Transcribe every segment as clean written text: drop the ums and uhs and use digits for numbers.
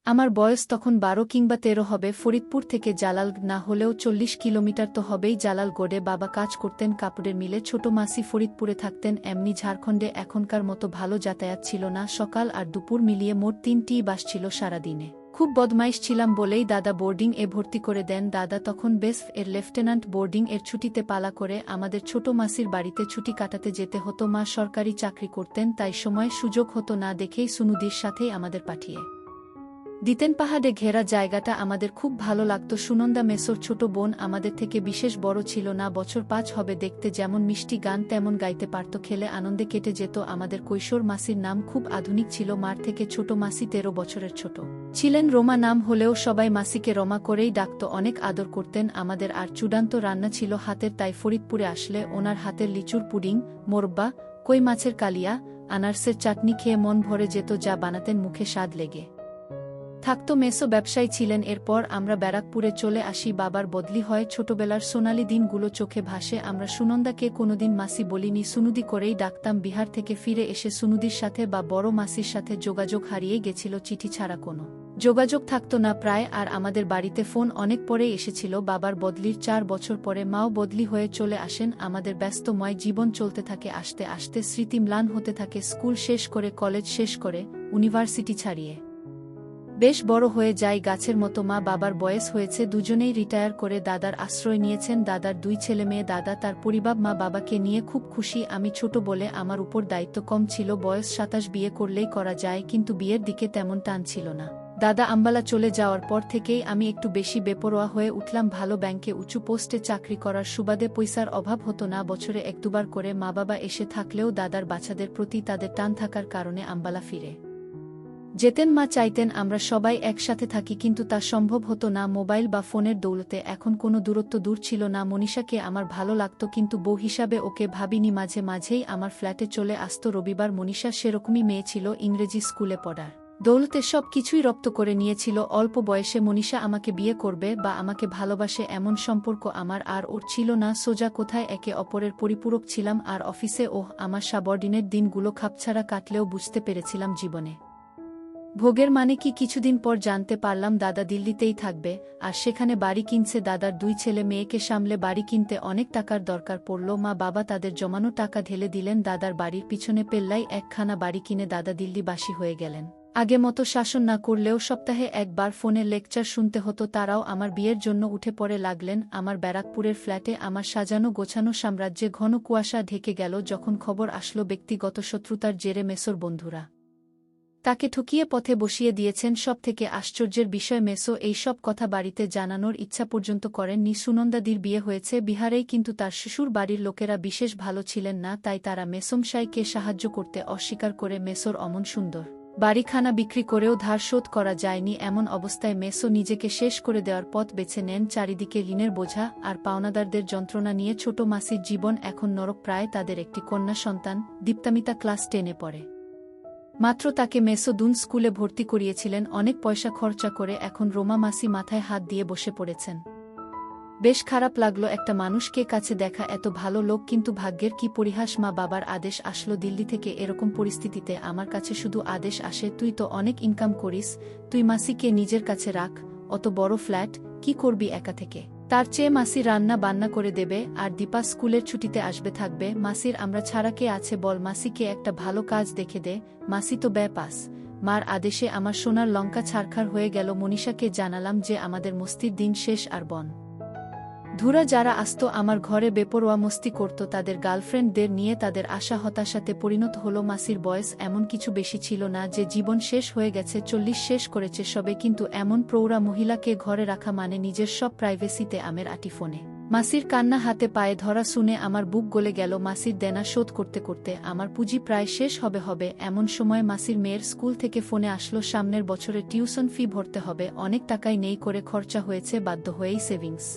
আমার বয়স তখন ১২ কিংবা ১৩ হবে। ফরিদপুর থেকে জালাল না হলেও ৪০ কিলোমিটার তো হবেই। জালালগড়ে বাবা কাজ করতেন কাপড়ের মিলে, ছোট মাসি ফরিদপুরে থাকতেন। এমনি ঝাড়খণ্ডে এখনকার মতো ভালো যাতায়াত ছিল না। সকাল আর দুপুর মিলিয়ে মোট ৩টিই বাস ছিল সারাদিনে। খুব বদমাইশ ছিলাম বলেই দাদা বোর্ডিং এ ভর্তি করে দেন। দাদা তখন বেসফ এর লেফটেন্যান্ট। বোর্ডিং এর ছুটিতে পালা করে আমাদের ছোট মাসির বাড়িতে ছুটি কাটাতে যেতে হতো। মা সরকারি চাকরি করতেন, তাই সময় সুযোগ হতো না দেখেই সুনুদির সাথেই আমাদের পাঠিয়ে দিতেন। পাহাড়ে ঘেরা জায়গাটা আমাদের খুব ভালো লাগত। সুনন্দা মেসোর ছোট বোন, আমাদের থেকে বিশেষ বড় ছিল না, বছর ৫ হবে। দেখতে যেমন মিষ্টি, গান তেমন গাইতে পারত। খেলে আনন্দে কেটে যেত আমাদের কৈশোর। মাসির নাম খুব আধুনিক ছিল, মার থেকে ছোট। মাসি ১৩ বছরের ছোট ছিলেন। রোমা নাম হলেও সবাই মাসিকে রমা করেই ডাকত। অনেক আদর করতেন আমাদের। আর চূড়ান্ত রান্না ছিল হাতের, তাই ফরিদপুরে আসলে ওনার হাতের লিচুর পুডিং, মোরব্বা, কই মাছের কালিয়া, আনারসের চাটনি খেয়ে মন ভরে যেত। যা বানাতেন মুখে স্বাদ লেগে থাকত। মেসো ব্যবসায়ী ছিলেন। এরপর আমরা ব্যারাকপুরে চলে আসি। বাবার বদলি হয়। ছোটবেলার সোনালি দিনগুলো চোখে ভাসে। আমরা সুনন্দাকে কোনোদিন মাসি বলিনি, সুনুদি করেই ডাকতাম। বিহার থেকে ফিরে এসে সুনুদির সাথে বা বড় মাসির সাথে যোগাযোগ হারিয়ে গেছিল। চিঠি ছাড়া কোনো যোগাযোগ থাকত না প্রায়। আর আমাদের বাড়িতে ফোন অনেক পরেই এসেছিল। বাবার বদলির ৪ বছর পরে মাও বদলি হয়ে চলে আসেন। আমাদের ব্যস্তময় জীবন চলতে থাকে। আস্তে আস্তে স্মৃতি ম্লান হতে থাকে। স্কুল শেষ করে, কলেজ শেষ করে, ইউনিভার্সিটি ছাড়িয়ে বেশ বড় হয়ে যায় গাছের মতো। মা বাবার বয়স হয়েছে, দুজনেই রিটায়ার করে দাদার আশ্রয় নিয়েছেন। দাদার ২ ছেলেমেয়ে। দাদা তার পরিবার, মা বাবাকে নিয়ে খুব খুশি। আমি ছোট বলে আমার উপর দায়িত্ব কম ছিল। বয়স ২৭, বিয়ে করলেই করা যায়, কিন্তু বিয়ের দিকে তেমন টান ছিল না। দাদা আম্বালা চলে যাওয়ার পর থেকেই আমি একটু বেশি বেপরোয়া হয়ে উঠলাম। ভালো ব্যাংকে উঁচু পোস্টে চাকরি করার সুবাদে পয়সার অভাব হতো না। বছরে ১-২ বার করে মা বাবা এসে থাকলেও দাদার বাচ্চাদের প্রতি তাদের টান থাকার কারণে আম্বালা ফিরে যেতেন। মা চাইতেন আমরা সবাই একসাথে থাকি, কিন্তু তা সম্ভব হতো না মোবাইল বা ফোনের দৌলতে। এখন কোনো দূরত্ব দূর ছিল না। মনীষাকে আমার ভালো লাগত, কিন্তু বউ হিসাবে ওকে ভাবিনি। মাঝে মাঝেই আমার ফ্ল্যাটে চলে আসত রবিবার। মনীষা সেরকমই মেয়ে ছিল, ইংরেজি স্কুলে পড়ার দৌলতে সব কিছুই রপ্ত করে নিয়েছিল। অল্প বয়সে মনীষা আমাকে বিয়ে করবে বা আমাকে ভালোবাসে এমন সম্পর্ক আমার আর ওর ছিল না। সোজা কোথায় একে অপরের পরিপূরক ছিলাম। আর অফিসে আমার সাবঅর্ডিনেট দিনগুলো খাপছাড়া কাটলেও বুঝতে পেরেছিলাম জীবনে ভোগের মানে কি। কিছুদিন পর জানতে পারলাম দাদা দিল্লিতেই থাকবে, আর সেখানে বাড়ি কিনছে। দাদার ২ ছেলে মেয়েকে সামলে বাড়ি কিনতে অনেক টাকার দরকার পড়ল। মা বাবা তাদের জমানো টাকা ঢেলে দিলেন দাদার বাড়ির পিছনে। পেল্লাই একখানা বাড়ি কিনে দাদা দিল্লিবাসী হয়ে গেলেন। আগে মতো শাসন না করলেও সপ্তাহে একবার ফোনে লেকচার শুনতে হতো। তারাও আমার বিয়ের জন্য উঠে পড়ে লাগলেন। আমার ব্যারাকপুরের ফ্ল্যাটে আমার সাজানো গোছানো সাম্রাজ্যে ঘন কুয়াশা ঢেকে গেল যখন খবর আসলো ব্যক্তিগত শত্রুতার জেরে মেসোর বন্ধুরা তাকে ঠকিয়ে পথে বসিয়ে দিয়েছেন। সব থেকে আশ্চর্যের বিষয়, মেসো এই সব কথা বাড়িতে জানানোর ইচ্ছা পর্যন্ত করেননি। সুনন্দাদির বিয়ে হয়েছে বিহারেই, কিন্তু তার শ্বশুর বাড়ির লোকেরা বিশেষ ভালো ছিলেন না, তাই তারা মেসোমশাইকে সাহায্য করতে অস্বীকার করে। মেসোর অমন সুন্দর বাড়িখানা বিক্রি করেও ধার শোধ করা যায়নি। এমন অবস্থায় মেসো নিজেকে শেষ করে দেওয়ার পথ বেছে নেন। চারিদিকে ঋণের বোঝা আর পাওনাদারদের যন্ত্রণা নিয়ে ছোট মাসির জীবন এখন নরক প্রায়। তাদের একটি কন্যা সন্তান দীপ্তামিতা ক্লাস 10-এ পড়ে মাত্র। তাকে মেসো দুন স্কুলে ভর্তি করিয়েছিলেন অনেক পয়সা খরচা করে। এখন রোমা মাসি মাথায় হাত দিয়ে বসে পড়েছেন। বেশ খারাপ লাগলো একটা মানুষকে কাছে দেখা, এত ভালো লোক, কিন্তু ভাগ্যের কি পরিহাস। মা বাবার আদেশ আসলো দিল্লি থেকে। এরকম পরিস্থিতিতে আমার কাছে শুধু আদেশ আসে, তুই তো অনেক ইনকাম করিস, তুই মাসিকে নিজের কাছে রাখ। অত বড় ফ্ল্যাট কি করবি একা থেকে? তার চেয়ে মাসি রান্না বান্না করে দেবে, আর দীপা স্কুলের ছুটিতে আসবে থাকবে। মাসির আমরা ছাড়া কে আছে বল? মাসিকে একটা ভালো কাজ দেখে দে। মাসি তো পাস। মার আদেশে আমার সোনার লঙ্কা ছারখার হয়ে গেল। মনীষাকে জানালাম যে আমাদের মস্তির দিন শেষ। আর বন ধুরা যারা আসত আমার ঘরে বেপরোয়া মস্তি করত, তাদের গার্লফ্রেন্ডদের নিয়ে তাদের আশা হতাশাতে পরিণত হলো। মাসির বয়স এমন কিছু বেশি ছিল না যে জীবন শেষ হয়ে গেছে, 40 শেষ করেছে সবে, কিন্তু এমন প্রৌঢ়া মহিলাকে ঘরে রাখা মানে নিজের সব প্রাইভেসিতে আমের আটি। ফোনে মাসির কান্না হাতে পায়ে ধরা শুনে আমার বুক গলে গেল। মাসির দেনা শোধ করতে করতে আমার পুঁজি প্রায় শেষ হবে। এমন সময় মাসির মেয়ের স্কুল থেকে ফোনে আসলো, সামনের বছরের টিউশন ফি ভরতে হবে, অনেক টাকাই নেই করে খরচা হয়েছে, বাধ্য হয়েই সেভিংস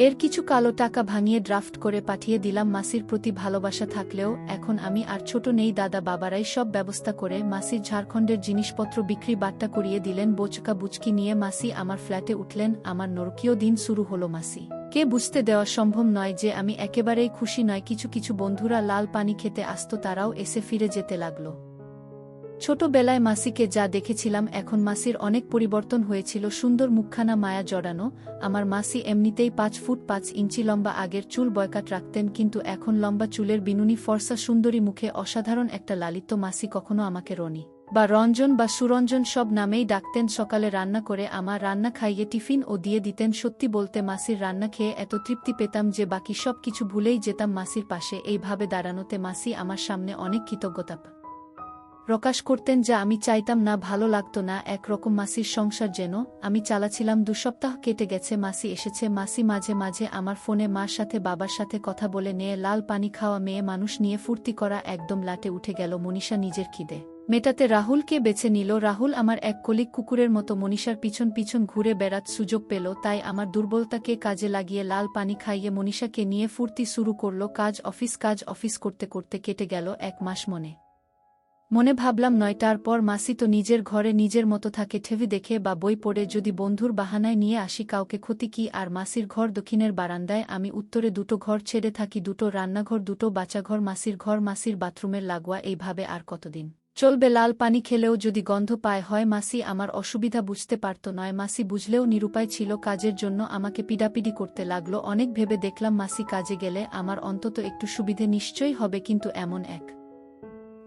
এর কিছু কালো টাকা ভাঙিয়ে ড্রাফট করে পাঠিয়ে দিলাম। মাসির প্রতি ভালোবাসা থাকলেও এখন আমি আর ছোট নেই। দাদা বাবারাই সব ব্যবস্থা করে মাসির ঝাড়খণ্ডের জিনিসপত্র বিক্রি বাট্টা করিয়ে দিলেন। বোচকা বুচকি নিয়ে মাসি আমার ফ্ল্যাটে উঠলেন। আমার নরকীয় দিন শুরু হলো। মাসি কে বুঝতে দেওয়া সম্ভব নয় যে আমি একেবারেই খুশি নয়। কিছু কিছু বন্ধুরা লাল পানি খেতে আসত, তারাও এসে ফিরে যেতে লাগলো। ছোটবেলায় মাসিকে যা দেখেছিলাম এখন মাসির অনেক পরিবর্তন হয়েছিল। সুন্দর মুখখানা মায়া জড়ানো। আমার মাসি এমনিতেই 5 ফুট 5 ইঞ্চি লম্বা, আগের চুল বয়কাট রাখতেন, কিন্তু এখন লম্বা চুলের বিনুনি ফর্সা সুন্দরী মুখে অসাধারণ একটা লালিত্য। মাসি কখনো আমাকে রনি বা রঞ্জন বা সুরঞ্জন সব নামেই ডাকতেন। সকালে রান্না করে আমার রান্না খাইয়ে টিফিন ও দিয়ে দিতেন। সত্যি বলতে মাসির রান্না খেয়ে এত তৃপ্তি পেতাম যে বাকি সব কিছু ভুলেই যেতাম মাসির পাশে। এইভাবে দাঁড়ানোতে মাসি আমার সামনে অনেক কৃতজ্ঞতা প্রকাশ করতেন, যা আমি চাইতাম না। ভালো লাগতো না একরকম মাসির সংসার যেন আমি চালাছিলাম। 2 সপ্তাহ কেটে গেছে, মাসি এসেছে। মাসি মাঝে মাঝে আমার ফোনে মার সাথে বাবার সাথে কথা বলে নিয়ে লাল পানি খাওয়া মেয়ে মানুষ নিয়ে ফুর্তি করা একদম লাটে উঠে গেল। মনীষা নিজের খিদে মেটাতে রাহুলকে বেছে নিল। রাহুল আমার এক কলিগ কুকুরের মতো মনীষার পিছন পিছন ঘুরে বেড়াত সুযোগ পেল, তাই আমার দুর্বলতাকে কাজে লাগিয়ে লাল পানি খাইয়ে মনীষাকে নিয়ে ফুর্তি শুরু করল। কাজ অফিস করতে করতে কেটে গেল 1 মাস। মনে ভাবলাম 9টার পর মাসি তো নিজের ঘরে নিজের মতো থাকে, টিভি দেখে বা বই পড়ে। যদি বন্ধুর বাহানায় নিয়ে আসি কাউকে, ক্ষতি কি? আর মাসির ঘর দক্ষিণের বারান্দায়, আমি উত্তরে 2টো ঘর ছেড়ে থাকি, 2টো রান্নাঘর, 2টো বাচ্চাঘর, মাসির ঘর, মাসির বাথরুমের লাগোয়া। এইভাবে আর কতদিন চলবে? লাল পানি খেলেও যদি গন্ধ পায় হয় মাসি আমার অসুবিধা বুঝতে পারত নয়। মাসি বুঝলেও নিরুপায় ছিল। কাজের জন্য আমাকে পিডাপিডি করতে লাগলো। অনেক ভেবে দেখলাম মাসি কাজে গেলে আমার অন্তত একটু সুবিধে নিশ্চয়ই হবে, কিন্তু এমন এক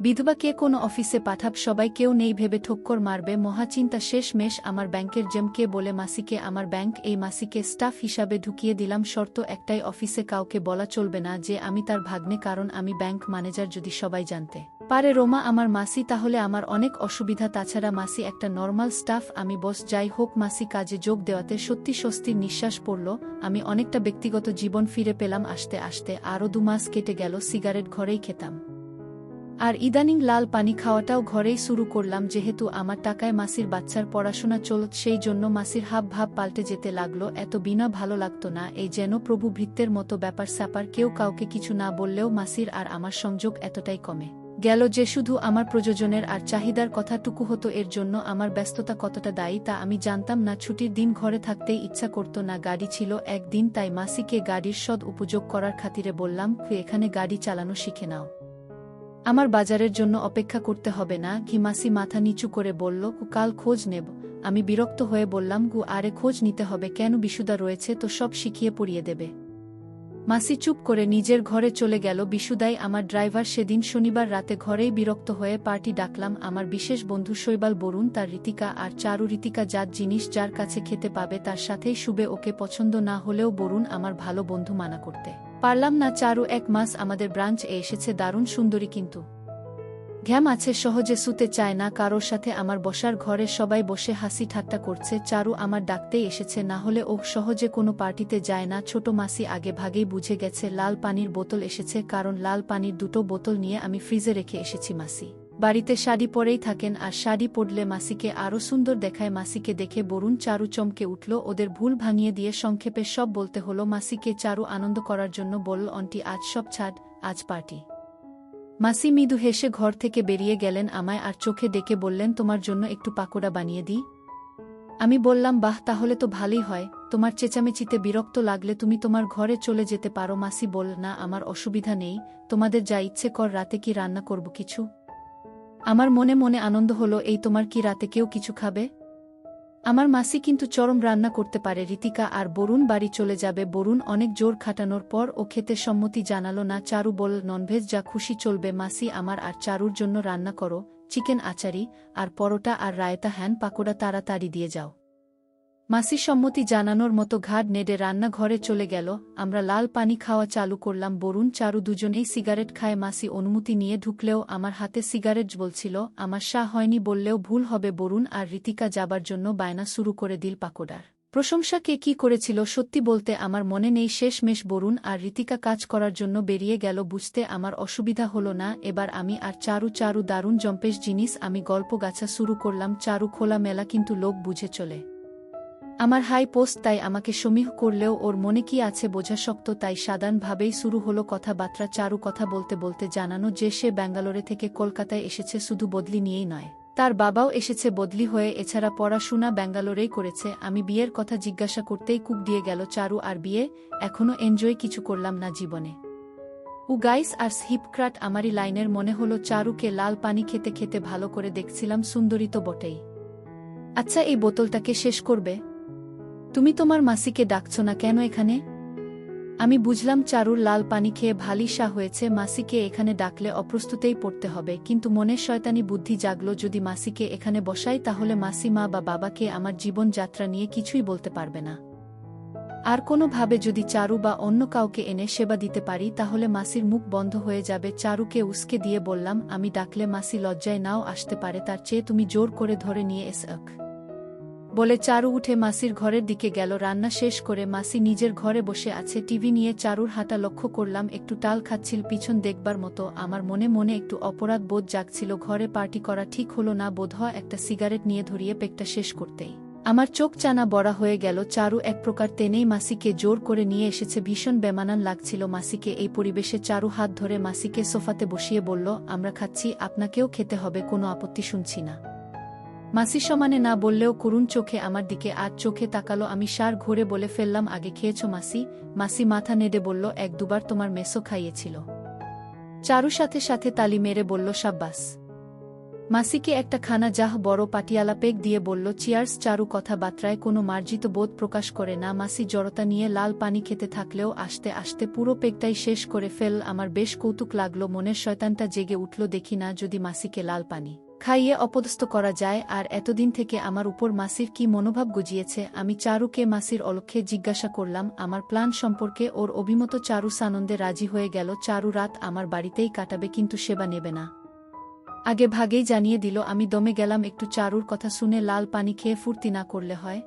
বিধবাকে কোনো অফিসে পাঠাব, সবাই কেউ নেই ভেবে ঠক্কর মারবে। মহাচিন্তা শেষমেশ আমার ব্যাংকের জেমকে বলে মাসিকে আমার ব্যাংক, এই মাসিকে স্টাফ হিসাবে ঢুকিয়ে দিলাম। শর্ত একটাই, অফিসে কাউকে বলা চলবে না যে আমি তার ভাগ্নে, কারণ আমি ব্যাংক ম্যানেজার। যদি সবাই জানতে পারে রোমা আমার মাসি, তাহলে আমার অনেক অসুবিধা। তাছাড়া মাসি একটা নর্মাল স্টাফ, আমি বস। যাই হোক, মাসি কাজে যোগ দেওয়াতে সত্যি স্বস্তির নিঃশ্বাস পড়ল। আমি অনেকটা ব্যক্তিগত জীবন ফিরে পেলাম। আস্তে আস্তে আরও 2 মাস কেটে গেল। সিগারেট ঘরেই খেতাম, আর ইদানিং লাল পানি খাওয়াটাও ঘরেই শুরু করলাম। যেহেতু আমার টাকায় মাসির বাচ্চার পড়াশোনা চলত, সেই জন্য মাসির হাব ভাব পাল্টে যেতে লাগলো। এত বিনা ভালো লাগতো না, এই যেন প্রভু ভৃত্যের মতো ব্যাপার স্যাপার। কেউ কাউকে কিছু না বললেও মাসির আর আমার সংযোগ এতটাই কমে গেল যে শুধু আমার প্রয়োজনের আর চাহিদার কথাটুকু হতো। এর জন্য আমার ব্যস্ততা কতটা দায়ী তা আমি জানতাম না। ছুটির দিন ঘরে থাকতেই ইচ্ছা করত না। গাড়ি ছিল একদিন, তাই মাসিকে গাড়ির সদ উপযোগ করার খাতিরে বললাম, এখানে গাড়ি চালানো শিখে নাও, আমার বাজারের জন্য অপেক্ষা করতে হবে না। মাসি মাথা নিচু করে বলল, কাল খোঁজ নেব। আমি বিরক্ত হয়ে বললাম, আরে খোঁজ নিতে হবে কেন? বিশুদা রয়েছে তো, সব শিখিয়ে পড়িয়ে দেবে। মাসি চুপ করে নিজের ঘরে চলে গেল। বিশুদাই আমার ড্রাইভার। সেদিন শনিবার রাতে ঘরেই বিরক্ত হয়ে পার্টি ডাকলাম। আমার বিশেষ বন্ধু শৈবাল, বরুণ, তার ঋতিকা আর চারু। ঋতিকা জাত জিনিস, যার কাছে খেতে পাবে তার সাথেই শুবে। ওকে পছন্দ না হলেও বরুণ আমার ভালো বন্ধু, মানা করতে পারলাম না। চারু 1 মাস আমাদের ব্রাঞ্চ এসেছে, দারুণ সুন্দরী, কিন্তু ঘ্যাম আছে, সহজে শুতে চায় না কারোর সাথে। আমার বসার ঘরে সবাই বসে হাসি ঠাট্টা করছে। চারু আমার ডাকতেই এসেছে, না হলে ও সহজে কোনো পার্টিতে যায় না। ছোট মাসি আগে ভাগেই বুঝে গেছে লাল পানির বোতল এসেছে, কারণ লাল পানির 2টো বোতল নিয়ে আমি ফ্রিজে রেখে এসেছি। মাসি বাড়িতে শাড়ি পরেই থাকেন, আর শাড়ি পরলে মাসিকে আরও সুন্দর দেখায়। মাসিকে দেখে বরুণ চারু চমকে উঠল। ওদের ভুল ভাঙিয়ে দিয়ে সংক্ষেপে সব বলতে হলো মাসিকে। চারু আনন্দ করার জন্য বলল, আন্টি আজ সব ছাড়, আজ পার্টি। মাসি মৃদু হেসে ঘর থেকে বেরিয়ে গেলেন। আমায় আর চোখে ডেকে বললেন, তোমার জন্য একটু পাকোড়া বানিয়ে দিই? আমি বললাম, বাহ, তাহলে তো ভালোই হয়। তোমার চেঁচামেচিতে বিরক্ত লাগলে তুমি তোমার ঘরে চলে যেতে পারো। মাসি বলল, না, আমার অসুবিধা নেই, তোমাদের যা ইচ্ছে কর। রাতে কি রান্না করব কিছু? আমার মনে মনে আনন্দ হলো, এই তোমার কি রাতে কেউ কিছু খাবে? আমার মাসি কিন্তু চরম রান্না করতে পারে। ঋতিকা আর বরুণ বাড়ি চলে যাবে। বরুণ অনেক জোর খাটানোর পর ও খেতে সম্মতি জানালো না। চারু বলল, ননভেজ যা খুশি চলবে। মাসি আমার আর চারুর জন্য রান্না করো, চিকেন আচারি আর পরোটা আর রায়তা। হ্যান, পাকোড়া তাড়াতাড়ি দিয়ে যাও। মাসি সম্মতি জানানোর মতো ঘাড় নেড়ে রান্নাঘরে চলে গেল। আমরা লাল পানি খাওয়া চালু করলাম। বরুণ চারু দুজনেই সিগারেট খায়। মাসি অনুমতি নিয়ে ঢুকলেও আমার হাতে সিগারেট জ্বলছিল। আমার শাহ হয়নি বললেও ভুল হবে। বরুণ আর ঋতিকা যাবার জন্য বায়না শুরু করে দিল। পাকোড়ার প্রশংসা কে কি করেছিল সত্যি বলতে আমার মনে নেই। শেষমেশ বরুণ আর ঋতিকা কাজ করার জন্য বেরিয়ে গেল। বুঝতে আমার অসুবিধা হলো না। এবার আমি আর চারু দারুণ জম্পেশ জিনিস। আমি গল্প গাছা শুরু করলাম। চারু খোলা মেলা, কিন্তু লোক বুঝে চলে। আমার হাই পোস্ট, তাই আমাকে সমীহ করলেও ওর মনে কি আছে বোঝা শক্ত। তাই সাধারণভাবেই শুরু হলো কথাবার্তা। চারু কথা বলতে বলতে জানানো যে সে ব্যাঙ্গালোরে থেকে কলকাতায় এসেছে, শুধু বদলি নিয়েই নয়, তার বাবাও এসেছে বদলি হয়ে। এছাড়া পড়াশোনা ব্যাঙ্গালোরেই করেছে। আমি বিয়ের কথা জিজ্ঞাসা করতেই কুক দিয়ে গেল চারু, আর বিয়ে? এখনো এনজয় কিছু করলাম না জীবনে। গাইস আর হিপক্রাট আমারই লাইনের মনে হলো চারুকে লাল পানি খেতে খেতে ভালো করে দেখছিলাম সুন্দরী তো বটেই। আচ্ছা এই বোতলটাকে শেষ করবে? তুমি তোমার মাসিকে ডাকছো না কেন এখানে? আমি বুঝলাম চারুর লাল পানি খেয়ে ভালই সা হয়েছে, মাসিকে এখানে ডাকলে অপ্রস্তুতেই পড়তে হবে, কিন্তু মনের শয়তানি বুদ্ধি জাগলো যদি মাসিকে এখানে বসাই তাহলে মাসি মা বা বাবাকে আমার জীবনযাত্রা নিয়ে কিছুই বলতে পারবে না। আর কোনোভাবে যদি চারু বা অন্য কাউকে এনে সেবা দিতে পারি তাহলে মাসির মুখ বন্ধ হয়ে যাবে। চারুকে উস্কে দিয়ে বললাম, আমি ডাকলে মাসি লজ্জায় নাও আসতে পারে, তার চেয়ে তুমি জোর করে ধরে নিয়ে এসক বলে চারু উঠে মাসির ঘরের দিকে গেল। রান্না শেষ করে মাসি নিজের ঘরে বসে আছে টিভি নিয়ে। চারুর হাঁটা লক্ষ্য করলাম, একটু টাল খাচ্ছিল পিছন দেখবার মতো। আমার মনে মনে একটু অপরাধ বোধ জাগছিল। ঘরে পার্টি করা ঠিক হলো না বোধহয়। একটা সিগারেট নিয়ে ধরিয়ে পেকটা শেষ করতেই আমার চোখ চানা বড়া হয়ে গেল। চারু এক প্রকার টেনেই মাসিকে জোর করে নিয়ে এসেছে। ভীষণ বেমানান লাগছিল মাসিকে এই পরিবেশে। চারু হাত ধরে মাসিকে সোফাতে বসিয়ে বলল, আমরা খাচ্ছি, আপনাকেও খেতে হবে, কোনো আপত্তি শুনছি না। মাসি সমানে না বললেও করুণ চোখে আমার দিকে আর চোখে তাকালো। আমি সার ঘুরে বলে ফেললাম, আগে খেয়েছ মাসি? মাসি মাথা নেড়ে বলল, এক দুবার তোমার মেসো খাইয়েছিল। চারু সাথে সাথে তালি মেরে বলল, সাব্বাস। মাসিকে একটা খানা জাহ বড় পাটিয়ালা পেক দিয়ে বলল, চিয়ার্স। চারু কথাবার্তায় কোনো মার্জিত বোধ প্রকাশ করে না। মাসি জড়তা নিয়ে লাল পানি খেতে থাকলেও আস্তে আস্তে পুরো পেকটাই শেষ করে ফেল। আমার বেশ কৌতুক লাগলো, মনের শয়তানটা জেগে উঠল। দেখি না যদি মাসিকে লাল পানি খাইয়ে অপদস্থ করা যায়। আর এতদিন থেকে আমার উপর মাসির কি মনোভাব গজিয়েছে। আমি চারুকে মাসির অলক্ষ্যে জিজ্ঞাসা করলাম আমার প্ল্যান সম্পর্কে। ওর অভিমত। চারু সানন্দে রাজি হয়ে গেল। চারু রাত আমার বাড়িতেই কাটাবে, কিন্তু সেবা নেবে না। আগে ভাগেই জানিয়ে দিল। আমি দমে গেলাম একটু। চারুর কথা শুনে লাল পানি খেয়ে ফুর্তি না করলে হয়?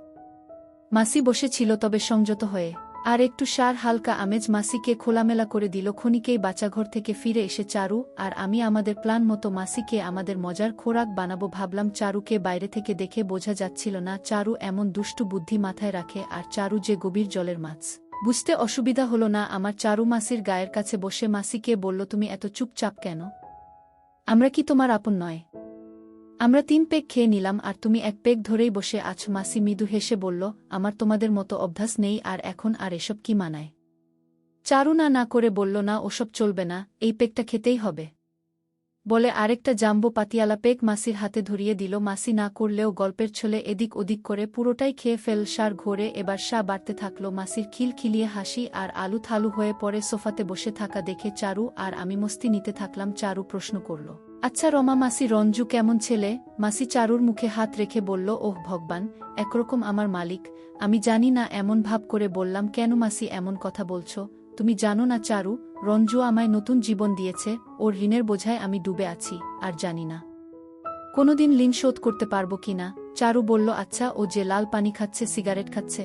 মাসি বসেছিল তবে সংযত হয়ে। আর একটু সার হালকা আমেজ মাসিকে খোলামেলা করে দিল। ক্ষণিকেই বাচ্চাঘর থেকে ফিরে এসে চারু আর আমি আমাদের প্ল্যান মতো মাসিকে আমাদের মজার খোরাক বানাবো ভাবলাম। চারুকে বাইরে থেকে দেখে বোঝা যাচ্ছিল না চারু এমন দুষ্টু বুদ্ধি মাথায় রাখে, আর চারু যে গভীর জলের মাছ। বুঝতে অসুবিধা হলো না আমার। চারু মাসির গায়ের কাছে বসে মাসিকে বলল, তুমি এত চুপচাপ কেন? আমরা কি তোমার আপন নয়? আমরা 3 পেগ খেয়ে নিলাম আর তুমি 1 পেগ ধরেই বসে আছো। মাসি মৃদু হেসে বলল, আমার তোমাদের মতো অভ্যাস নেই, আর এখন আর এসব কি মানায়? চারু না করে বলল, না ওসব চলবে না, এই পেগটা খেতেই হবে বলে আরেকটা জাম্বো পাতিয়ালা পেগ মাসির হাতে ধরিয়ে দিল। মাসি না করলেও গল্পের ছলে এদিক ওদিক করে পুরোটাই খেয়ে ফেল। সার ঘোরে এবার বাড়তে থাকলো। মাসির খিলখিলিয়ে হাসি আর আলু থালু হয়ে পড়ে সোফাতে বসে থাকা দেখে চারু আর আমি মস্তি নিতে থাকলাম। চারু প্রশ্ন করল, আচ্ছা রমা মাসি, রঞ্জু কেমন ছেলে? মাসি চারুর মুখে হাত রেখে বলল, ওহ ভগবান, একরকম আমার মালিক। আমি জানি না। এমন ভাব করে বললাম, কেন মাসি এমন কথা বলছ? তুমি জানো না চারু, রঞ্জু আমায় নতুন জীবন দিয়েছে। ওর ঋণের বোঝায় আমি ডুবে আছি, আর জানি না কোনোদিন ঋণ শোধ করতে পারবো কিনা। চারু বলল, আচ্ছা ও যে লাল পানি খাচ্ছে, সিগারেট খাচ্ছে?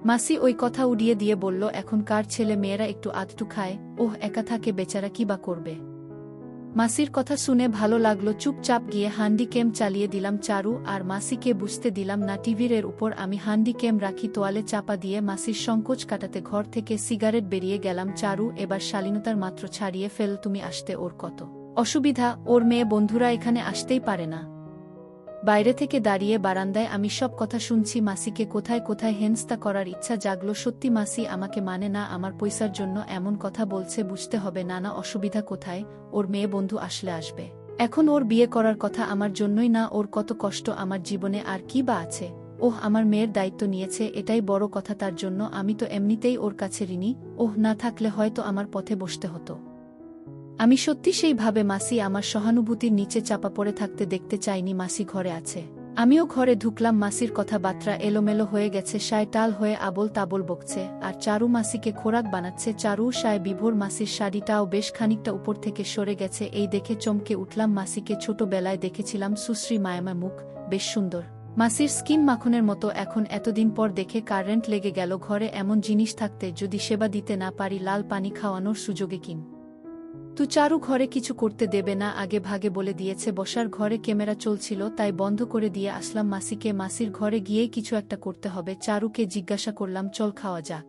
মাসি ওই কথা উড়িয়ে দিয়ে বলল, এখনকার ছেলে মেয়েরা একটু আধটু খায়। ওহ একা থাকে বেচারা, কি বা করবে? মাসির কথা শুনে ভালো লাগলো। চুপচাপ গিয়ে হান্ডি ক্যাম চালিয়ে দিলাম। চারু আর মাসিকে বুঝতে দিলাম না টিভির এর উপর আমি হান্ডি ক্যাম রাখি। তোয়ালে চাপা দিয়ে মাসির সংকোচ কাটাতে ঘর থেকে সিগারেট বেরিয়ে গেলাম। চারু এবার শালীনতার মাত্র ছাড়িয়ে ফেল। তুমি আসতে ওর কত অসুবিধা? ওর মেয়ে বন্ধুরা এখানে আসতেই পারে না। বাইরে থেকে দাঁড়িয়ে বারান্দায় আমি সব কথা শুনছি। মাসিকে কোথায় কোথায় হেনস্তা করার ইচ্ছা জাগলো। সত্যি মাসি আমাকে মানে না, আমার পয়সার জন্য এমন কথা বলছে। বুঝতে হবে নানা অসুবিধা কোথায়। ওর মেয়ে বন্ধু আসলে আসবে, এখন ওর বিয়ে করার কথা আমার জন্যই না। ওর কত কষ্ট আমার জীবনে, আর কি বা আছে? ওহ আমার মেয়ের দায়িত্ব নিয়েছে, এটাই বড় কথা। তার জন্য আমি তো এমনিতেই ওর কাছে ঋণী। ওহ না থাকলে হয়তো আমার পথে বসতে হতো। আমি সত্যি সেইভাবে মাসি আমার সহানুভূতির নিচে চাপা পড়ে থাকতে দেখতে চাইনি। মাসি ঘরে আছে, আমিও ঘরে ঢুকলাম। মাসির কথাবার্তা এলোমেলো হয়ে গেছে। সায় টাল হয়ে আবল তাবল বকছে, আর চারু মাসিকে খোরাক বানাচ্ছে। চারু সায় বিভোর। মাসির শাড়িটাও বেশ খানিকটা উপর থেকে সরে গেছে। এই দেখে চমকে উঠলাম। মাসিকে ছোটবেলায় দেখেছিলাম সুশ্রী মায়ামা মুখ, বেশ সুন্দর। মাসির স্কিন মাখনের মতো। এখন এতদিন পর দেখে কারেন্ট লেগে গেল। ঘরে এমন জিনিস থাকতে যদি সেবা দিতে না পারি, লাল পানি খাওয়ানোর সুযোগে কিন তু চারু ঘরে কিছু করতে দেবে না, আগে ভাগে বলে দিয়েছে। বসার ঘরে ক্যামেরা চলছিল, তাই বন্ধ করে দিয়ে আসলাম মাসিকে। মাসির ঘরে গিয়েই কিছু একটা করতে হবে। চারুকে জিজ্ঞাসা করলাম, চল খাওয়া যাক?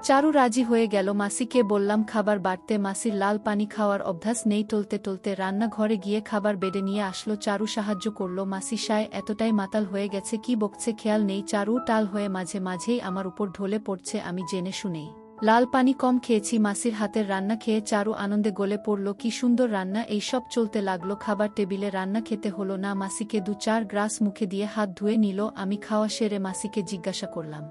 চারু রাজি হয়ে গেল। মাসিকে বললাম খাবার বাড়তে। মাসির লাল পানি খাওয়ার অভ্যাস নেই। টলতে টলতে রান্নাঘরে গিয়ে খাবার বেড়ে নিয়ে আসলো। চারু সাহায্য করল। মাসি সায় এতটাই মাতাল হয়ে গেছে কি বকছে খেয়াল নেই। চারু টাল হয়ে মাঝে মাঝেই আমার উপর ঢলে পড়ছে, আমি জেনে শুনেই লাল পানি কম খেয়েছি। মাসির হাতের রান্না খেয়ে চারু আনন্দে গলে পড়ল। কি সুন্দর রান্না! এই সব চলতে লাগলো। খাবার টেবিলে রান্না খেতে হলো না। মাসিকে 2-4 গ্রাস মুখে দিয়ে হাত ধুয়ে নিল। আমি খাওয়া সেরে মাসিকে জিজ্ঞাসা করলাম,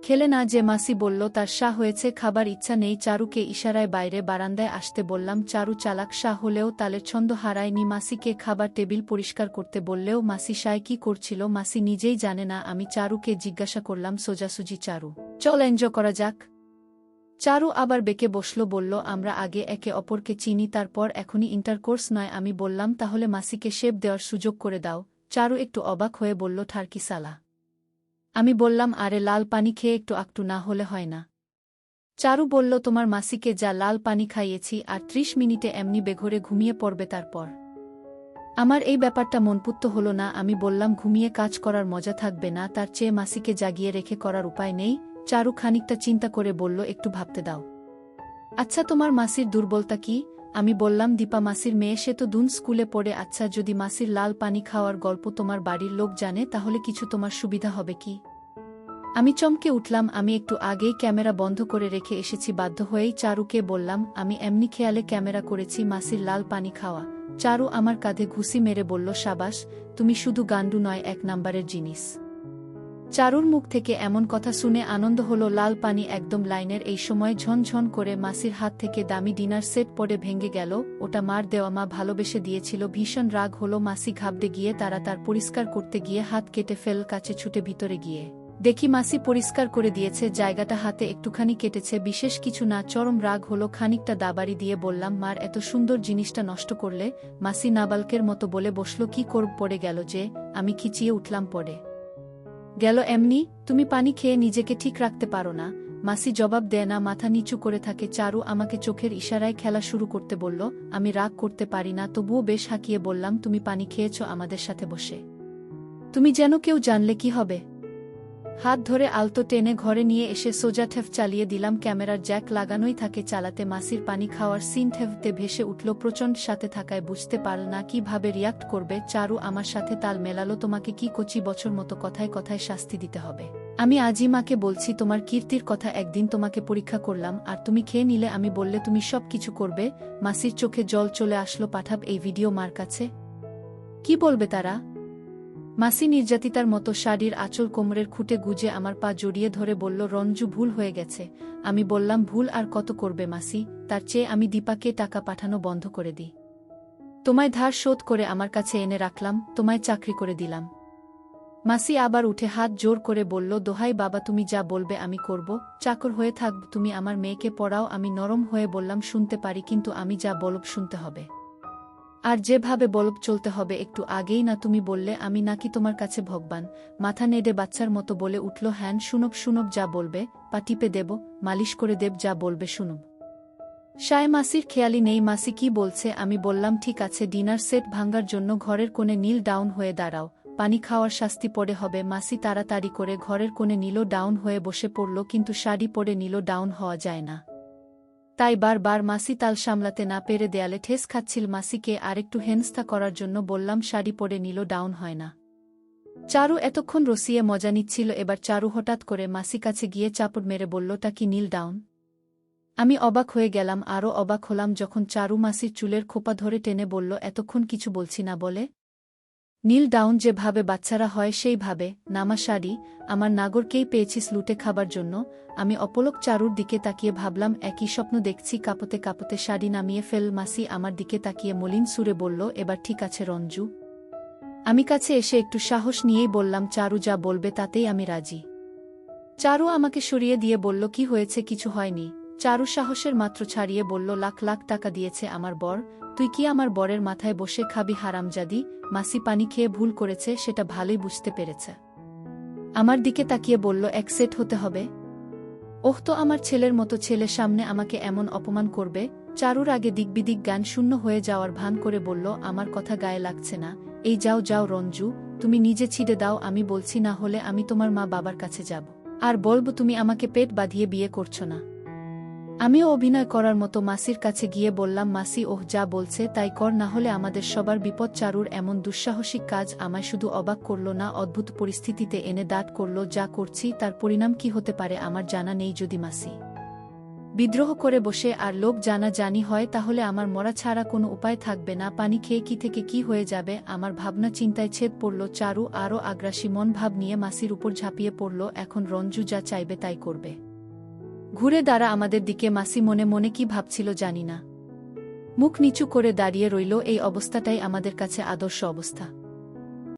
খেলে না যে? মাসি বলল তার শাহ হয়েছে, খাবার ইচ্ছা নেই। চারুকে ইশারায় বাইরে বারান্দায় আসতে বললাম। চারু চালাক শাহ হলেও তালের ছন্দ হারায়নি। মাসিকে খাবার টেবিল পরিষ্কার করতে বললেও মাসি শায় কি করছিল মাসি নিজেই জানে না। আমি চারুকে জিজ্ঞাসা করলাম সোজাসুজি, চারু চল এনজয় করা যাক। চারু আবার বেঁকে বসল, বলল আমরা আগে একে অপরকে চিনি, তারপর এখনই ইন্টারকোর্স নয়। আমি বললাম তাহলে মাসিকে শেপ দেওয়ার সুযোগ করে দাও। চারু একটু অবাক হয়ে বলল ঠারকি সালা। আমি বললাম আরে লাল পানি খেয়ে একটু আকটু না হলে হয় না। চারু বলল তোমার মাসিকে যা লাল পানি খাইয়েছি আর 30 মিনিটে এমনি বেঘরে ঘুমিয়ে পড়বে। তারপর আমার এই ব্যাপারটা মনপুত্ত হলো না। আমি বললাম ঘুমিয়ে কাজ করার মজা থাকবে না? তার চেয়ে মাসিকে জাগিয়ে রেখে করার উপায় নেই? চারু খানিকটা চিন্তা করে বলল একটু ভাবতে দাও। আচ্ছা তোমার মাসির দুর্বলতা কি? আমি বললাম দীপা মাসির মেয়ে, সে তো দুন স্কুলে পড়ে। আচ্ছা যদি মাসির লাল পানি খাওয়ার গল্প তোমার বাড়ির লোক জানে তাহলে কিছু তোমার সুবিধা হবে কি? আমি চমকে উঠলাম। আমি একটু আগেই ক্যামেরা বন্ধ করে রেখে এসেছি। বাধ্য হয়েই চারুকে বললাম আমি এমনি খেয়ালে ক্যামেরা করেছি মাসির লাল পানি খাওয়া। চারু আমার কাঁধে ঘুষি মেরে বলল সাবাস, তুমি শুধু গান্ডু নয়, 1 নাম্বারের জিনিস। চারুর মুখ থেকে এমন কথা শুনে আনন্দ হলো। লাল পানি একদম লাইনের। এই সময় ঝনঝন করে মাসির হাত থেকে দামি ডিনার সেট পড়ে ভেঙে গেল। ওটা মার দেওয়া, মা ভালোবেসে দিয়েছিল। ভীষণ রাগ হলো। মাসি ঘাবড়ে গিয়ে তার পরিষ্কার করতে গিয়ে হাত কেটে ফেল। কাছে ছুটে ভিতরে গিয়ে দেখি মাসি পরিষ্কার করে দিয়েছে। জায়গাটা হাতে একটুখানি কেটেছে, বিশেষ কিছু না। চরম রাগ হলো। খানিকটা দাবাড়ি দিয়ে বললাম মার এত সুন্দর জিনিসটা নষ্ট করলে। মাসি নাবালকের মতো বলে বসল কি করব, পড়ে গেল যে। আমি খিচিয়ে উঠলাম পড়ে গেল এমনি। তুমি পানি খেয়ে নিজেকে ঠিক রাখতে পারো না? মাসি জবাব দেয় না, মাথা নিচু করে থাকে। চারু আমাকে চোখের ইশারায় খেলা শুরু করতে বলল। আমি রাগ করতে পারি না, তবুও বেশ হাঁকিয়ে বললাম তুমি পানি খেয়েছ আমাদের সাথে বসে। তুমি যেন কেউ জানলে কি হবে? হাত ধরে আলতো টেনে ঘরে নিয়ে এসে সোজা ঠেফ চালিয়ে দিলাম। ক্যামেরার জ্যাক লাগানোই থাকে চালাতে। মাসির পানি খাওয়ার সিন ঠেফতে ভেসে উঠল। প্রচণ্ড সাথে থাকায় বুঝতে পারল না কিভাবে রিয়াক্ট করবে। চারু আমার সাথে তাল মেলালো। তোমাকে কি কচি বছর মতো কথায় কথায় শাস্তি দিতে হবে? আমি আজই মাকে বলছি তোমার কীর্তির কথা। একদিন তোমাকে পরীক্ষা করলাম আর তুমি খেয়ে নিলে। আমি বললে তুমি সব কিছু করবে। মাসির চোখে জল চলে আসলো। পাঠাব এই ভিডিও মার কাছে? কি বলবে তারা? মাসি নির্যাতিতার মতো শাড়ির আঁচল কোমরের খুঁটে গুজে আমার পা জড়িয়ে ধরে বলল রঞ্জু ভুল হয়ে গেছে। আমি বললাম ভুল আর কত করবে মাসি? তার চেয়ে আমি দীপাকে টাকা পাঠানো বন্ধ করে দিই। তোমায় ধার শোধ করে আমার কাছে এনে রাখলাম, তোমায় চাকরি করে দিলাম। মাসি আবার উঠে হাত জোর করে বলল দোহাই বাবা, তুমি যা বলবে আমি করব, চাকর হয়ে থাকব। তুমি আমার মেয়েকে পড়াও। আমি নরম হয়ে বললাম শুনতে পারি, কিন্তু আমি যা বলব শুনতে হবে। আর যেভাবে বলব চলতে হবে। একটু আগেই না তুমি বললে আমি নাকি তোমার কাছে ভগবান? মাথা নেড়ে বাচ্চার মতো বলে উঠল হ্যান শুনব যা বলবে। পা টিপে দেব, মালিশ করে দেব, যা বলবে শুনব। সায় মাসির খেয়ালি নেই মাসি কি বলছে। আমি বললাম ঠিক আছে, ডিনার সেট ভাঙ্গার জন্য ঘরের কোণে নীল ডাউন হয়ে দাঁড়াও, পানি খাওয়ার শাস্তি পড়ে হবে। মাসি তাড়াতাড়ি করে ঘরের কোণে নীল ডাউন হয়ে বসে পড়ল, কিন্তু শাড়ি পরে নীল ডাউন হওয়া যায় না। তাই বারবার মাসি তাল সামলাতে না পেরে দেয়ালে ঠেস খাচ্ছিল। মাসিকে আরেকটু হেনস্থা করার জন্য বললাম শাড়ি পরে নীল ডাউন হয় না। চারু এতক্ষণ রসিয়ে মজা নিচ্ছিল। এবার চারু হঠাৎ করে মাসি কাছে গিয়ে চাপড় মেরে বললটা কি নীল ডাউন? আমি অবাক হয়ে গেলাম। আরও অবাক হলাম যখন চারু মাসির চুলের খোপা ধরে টেনে বলল এতক্ষণ কিছু বলছি না বলে? নীল ডাউন যেভাবে বাচ্চারা হয় সেইভাবে। নামা শাড়ি। আমার নাগরকেই পেয়েছিস লুটে খাবার জন্য? আমি অপলক চারুর দিকে তাকিয়ে ভাবলাম একই স্বপ্ন দেখছি। কাঁপতে কাঁপতে শাড়ি নামিয়ে ফেল। মাসি আমার দিকে তাকিয়ে মলিন সুরে বলল এবার ঠিক আছে রঞ্জু। আমি কাছে এসে একটু সাহস নিয়েই বললাম চারু যা বলবে তাতেই আমি রাজি। চারু আমাকে সরিয়ে দিয়ে বলল কি হয়েছে? কিছু হয়নি। চারু সাহসের মাত্র ছাড়িয়ে বলল লাখ লাখ টাকা দিয়েছে আমার বর, তুই কি আমার বরের মাথায় বসে খাবি হারামজাদি? মাসি পানি খেয়ে ভুল করেছে, সেটা ভালোই বুঝতে পেরেছে। আমার দিকে তাকিয়ে বলল এক সেট হতে হবে? ওহ, তো আমার ছেলের মতো ছেলে সামনে আমাকে এমন অপমান করবে? চারুর আগে দিকবিদিক জ্ঞান শূন্য হয়ে যাওয়ার ভান করে বলল আমার কথা গায়ে লাগছে না। এই যাও যাও রঞ্জু, তুমি নিজে ছিঁড়ে দাও। আমি বলছি না হলে আমি তোমার মা বাবার কাছে যাব আর বলব তুমি আমাকে পেট বাঁধিয়ে বিয়ে করছো না। আমিও অভিনয় করার মতো মাসির কাছে গিয়ে বললাম মাসি ওহ যা বলছে তাই কর, না হলে আমাদের সবার বিপদ। চারুর এমন দুঃসাহসিক কাজ আমায় শুধু অবাক করল না, অদ্ভুত পরিস্থিতিতে এনে দাঁড় করল। যা করছি তার পরিণাম কি হতে পারে আমার জানা নেই। যদি মাসি বিদ্রোহ করে বসে আর লোক জানাজানি হয় তাহলে আমার মরা ছাড়া কোনো উপায় থাকবে না। পানি খেয়ে কি থেকে কি হয়ে যাবে আমার ভাবনা চিন্তায় ছেদ পড়ল। চারু আরও আগ্রাসী মন ভাব নিয়ে মাসির উপর ঝাঁপিয়ে পড়ল। এখন রঞ্জু যা চাইবে তাই করবে। ঘুরে দাঁড়া আমাদের দিকে। মাসি মনে মনে কি ভাবছিল জানি না। মুখ নিচু করে দাঁড়িয়ে রইল। এই অবস্থাটাই আমাদের কাছে আদর্শ অবস্থা।